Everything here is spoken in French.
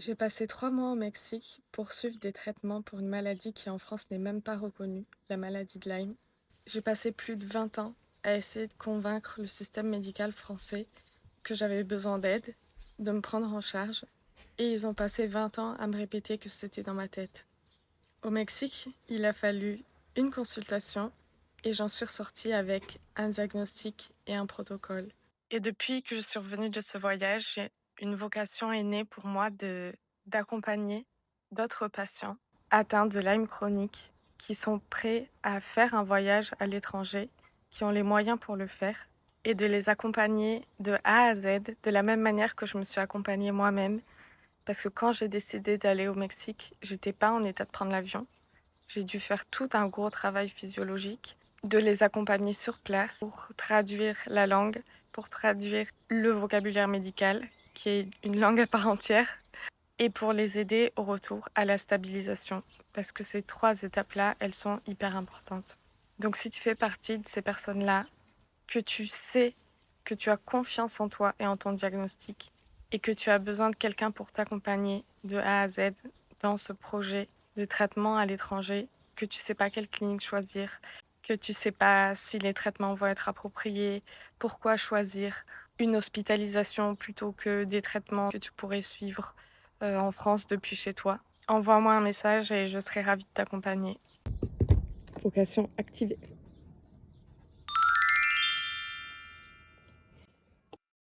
J'ai passé 3 mois au Mexique pour suivre des traitements pour une maladie qui en France n'est même pas reconnue, la maladie de Lyme. J'ai passé plus de 20 ans à essayer de convaincre le système médical français que j'avais besoin d'aide, de me prendre en charge, et ils ont passé 20 ans à me répéter que c'était dans ma tête. Au Mexique, il a fallu une consultation et j'en suis ressortie avec un diagnostic et un protocole. Et depuis que je suis revenue de ce voyage, une vocation est née pour moi d'accompagner d'autres patients atteints de Lyme chronique qui sont prêts à faire un voyage à l'étranger, qui ont les moyens pour le faire, et de les accompagner de A à Z, de la même manière que je me suis accompagnée moi-même. Parce que quand j'ai décidé d'aller au Mexique, j'étais pas en état de prendre l'avion. J'ai dû faire tout un gros travail physiologique, de les accompagner sur place pour traduire la langue, pour traduire le vocabulaire médical, qui est une langue à part entière, et pour les aider au retour à la stabilisation. Parce que ces 3 étapes-là, elles sont hyper importantes. Donc si tu fais partie de ces personnes-là, que tu sais que tu as confiance en toi et en ton diagnostic, et que tu as besoin de quelqu'un pour t'accompagner de A à Z dans ce projet de traitement à l'étranger, que tu sais pas quelle clinique choisir, que tu sais pas si les traitements vont être appropriés, pourquoi choisir une hospitalisation plutôt que des traitements que tu pourrais suivre en France depuis chez toi. Envoie-moi un message et je serai ravie de t'accompagner. Vocation activée.